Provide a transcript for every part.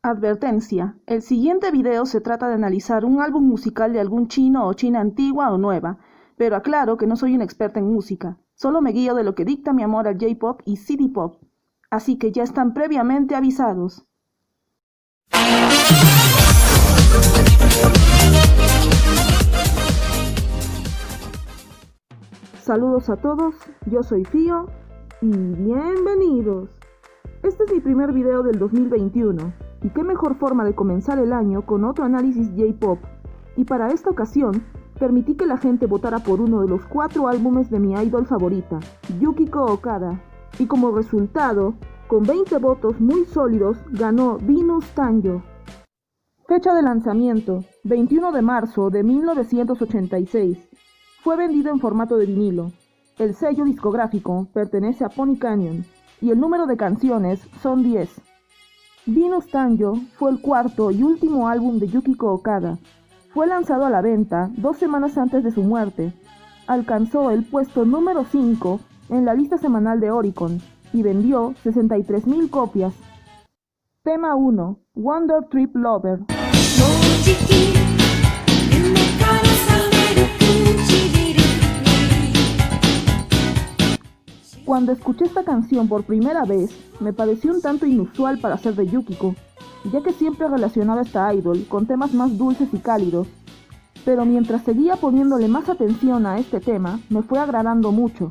Advertencia: el siguiente video se trata de analizar un álbum musical de algún chino o china antigua o nueva, pero aclaro que no soy una experta en música, solo me guío de lo que dicta mi amor al J-Pop y City Pop, así que ya están previamente avisados. Saludos a todos, yo soy Fio y bienvenidos. Este es mi primer video del 2021 y qué mejor forma de comenzar el año con otro análisis J-Pop, y para esta ocasión permití que la gente votara por uno de los 4 álbumes de mi idol favorita, Yukiko Okada, y como resultado, con 20 votos muy sólidos, ganó Venus Tanjo. Fecha de lanzamiento: 21 de marzo de 1986. Fue vendido en formato de vinilo. El sello discográfico pertenece a Pony Canyon y el número de canciones son 10. Venus Tanjo fue el cuarto y último álbum de Yukiko Okada. Fue lanzado a la venta 2 semanas antes de su muerte. Alcanzó el puesto número 5 en la lista semanal de Oricon y vendió 63,000 copias. Tema 1: Wonder Trip Lover. Cuando escuché esta canción por primera vez, me pareció un tanto inusual para ser de Yukiko, ya que siempre relacionaba a esta idol con temas más dulces y cálidos, pero mientras seguía poniéndole más atención a este tema, me fue agradando mucho.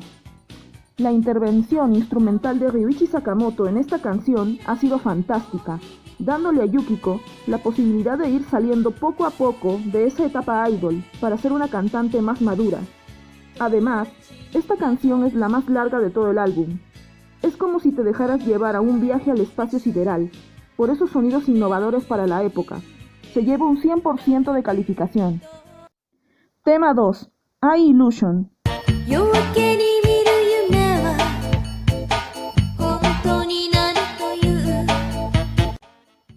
La intervención instrumental de Ryuichi Sakamoto en esta canción ha sido fantástica, dándole a Yukiko la posibilidad de ir saliendo poco a poco de esa etapa idol para ser una cantante más madura. Además, esta canción es la más larga de todo el álbum. Es como si te dejaras llevar a un viaje al espacio sideral, por esos sonidos innovadores para la época. Se lleva un 100% de calificación. Tema 2: I Illusion.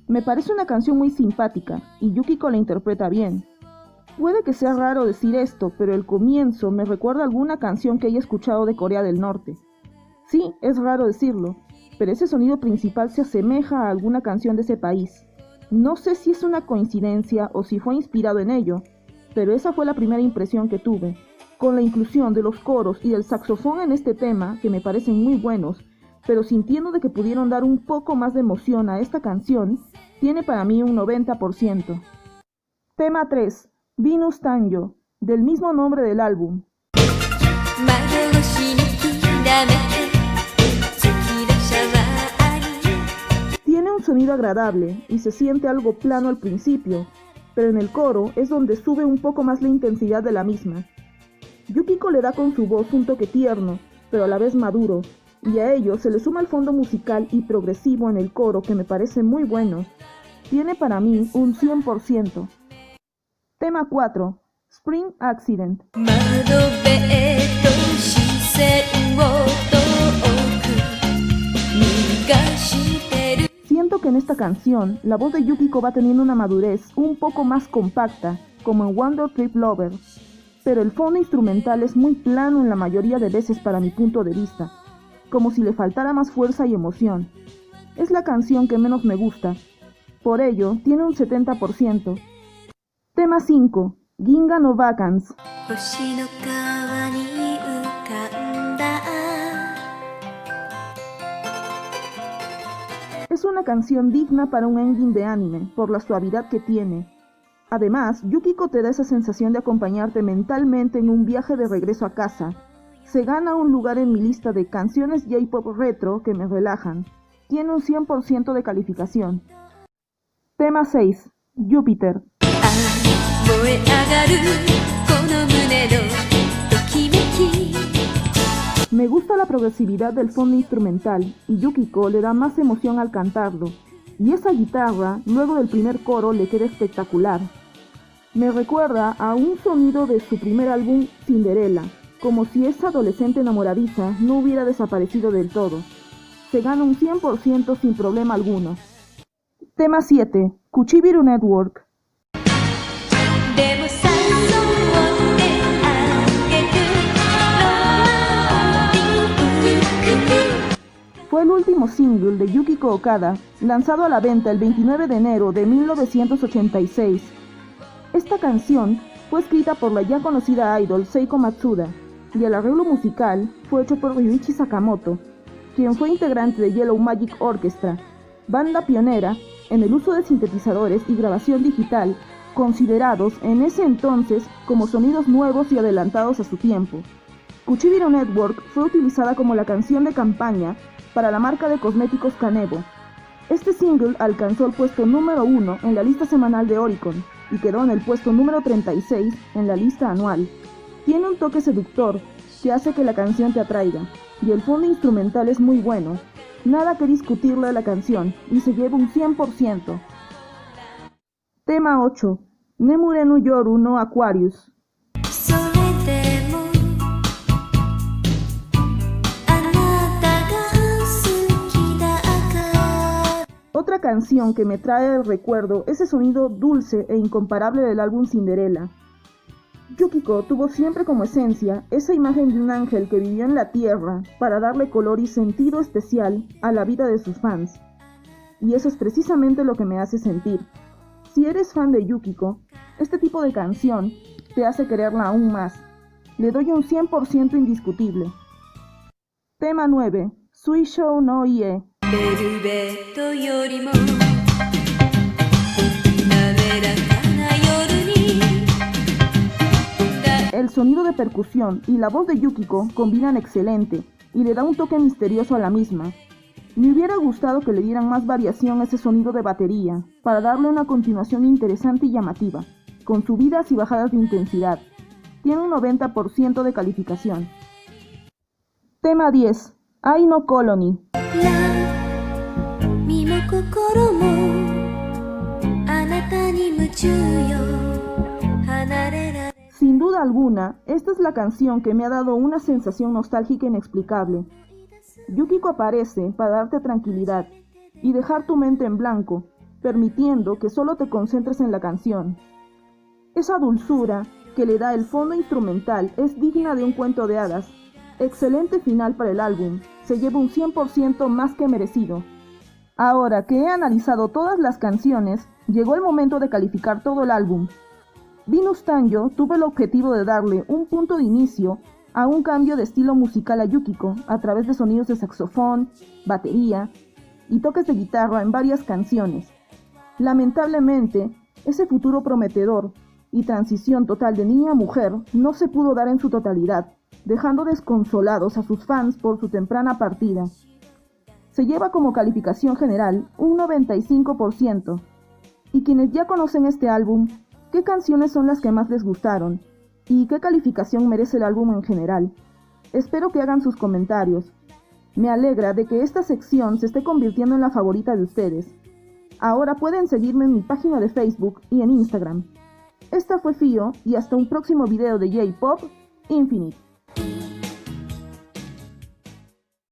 Me parece una canción muy simpática y Yukiko la interpreta bien. Puede que sea raro decir esto, pero el comienzo me recuerda a alguna canción que haya escuchado de Corea del Norte. Sí, es raro decirlo, pero ese sonido principal se asemeja a alguna canción de ese país. No sé si es una coincidencia o si fue inspirado en ello, pero esa fue la primera impresión que tuve. Con la inclusión de los coros y del saxofón en este tema, que me parecen muy buenos, pero sintiendo de que pudieron dar un poco más de emoción a esta canción, tiene para mí un 90%. Tema 3: Venus Tanjo, del mismo nombre del álbum. Tiene un sonido agradable y se siente algo plano al principio, pero en el coro es donde sube un poco más la intensidad de la misma. Yukiko le da con su voz un toque tierno, pero a la vez maduro, y a ello se le suma el fondo musical y progresivo en el coro que me parece muy bueno. Tiene para mí un 100%. Tema 4: Spring Accident. Siento que en esta canción la voz de Yukiko va teniendo una madurez un poco más compacta, como en Wonder Trip Lover, pero el fondo instrumental es muy plano en la mayoría de veces para mi punto de vista, como si le faltara más fuerza y emoción. Es la canción que menos me gusta, por ello tiene un 70%. Tema 5: Ginga no Vacance. Es una canción digna para un ending de anime, por la suavidad que tiene. Además, Yukiko te da esa sensación de acompañarte mentalmente en un viaje de regreso a casa. Se gana un lugar en mi lista de canciones J-Pop retro que me relajan. Tiene un 100% de calificación. Tema 6: Jupiter. Me gusta la progresividad del fondo instrumental y Yukiko le da más emoción al cantarlo, y esa guitarra luego del primer coro le queda espectacular. Me recuerda a un sonido de su primer álbum Cinderella, como si esa adolescente enamoradiza no hubiera desaparecido del todo. Se gana un 100% sin problema alguno. Tema 7: Kuchibiru Network. fue el último single de Yukiko Okada, lanzado a la venta el 29 de enero de 1986. Esta canción fue escrita por la ya conocida idol Seiko Matsuda, y el arreglo musical fue hecho por Ryuichi Sakamoto, quien fue integrante de Yellow Magic Orchestra, banda pionera en el uso de sintetizadores y grabación digital, considerados en ese entonces como sonidos nuevos y adelantados a su tiempo. Kuchibiro Network fue utilizada como la canción de campaña para la marca de cosméticos Kanebo. Este single alcanzó el puesto número 1 en la lista semanal de Oricon y quedó en el puesto número 36 en la lista anual. Tiene un toque seductor que hace que la canción te atraiga, y el fondo instrumental es muy bueno. Nada que discutirle a la canción, y se lleva un 100%. Tema 8. Nemure no Yoru no Aquarius. Otra canción que me trae el recuerdo ese sonido dulce e incomparable del álbum Cinderella. Yukiko tuvo siempre como esencia esa imagen de un ángel que vivió en la tierra para darle color y sentido especial a la vida de sus fans. Y eso es precisamente lo que me hace sentir. Si eres fan de Yukiko, este tipo de canción te hace quererla aún más. Le doy un 100% indiscutible. Tema 9. Suishou no Ie. El sonido de percusión y la voz de Yukiko combinan excelente y le da un toque misterioso a la misma. Me hubiera gustado que le dieran más variación a ese sonido de batería para darle una continuación interesante y llamativa, con subidas y bajadas de intensidad. Tiene un 90% de calificación. Tema 10. Ai no Colony. Sin duda alguna, esta es la canción que me ha dado una sensación nostálgica inexplicable. Yukiko aparece para darte tranquilidad y dejar tu mente en blanco, permitiendo que solo te concentres en la canción. Esa dulzura que le da el fondo instrumental es digna de un cuento de hadas. Excelente final para el álbum, se lleva un 100% más que merecido. Ahora que he analizado todas las canciones, llegó el momento de calificar todo el álbum. Venus Tanjo tuvo el objetivo de darle un punto de inicio a un cambio de estilo musical a Yukiko a través de sonidos de saxofón, batería y toques de guitarra en varias canciones. Lamentablemente, ese futuro prometedor y transición total de niña a mujer no se pudo dar en su totalidad, dejando desconsolados a sus fans por su temprana partida. Se lleva como calificación general un 95%, y quienes ya conocen este álbum, ¿qué canciones son las que más les gustaron? ¿Y qué calificación merece el álbum en general? Espero que hagan sus comentarios. Me alegra de que esta sección se esté convirtiendo en la favorita de ustedes. Ahora pueden seguirme en mi página de Facebook y en Instagram. Esta fue Fio y hasta un próximo video de J-Pop Infinite.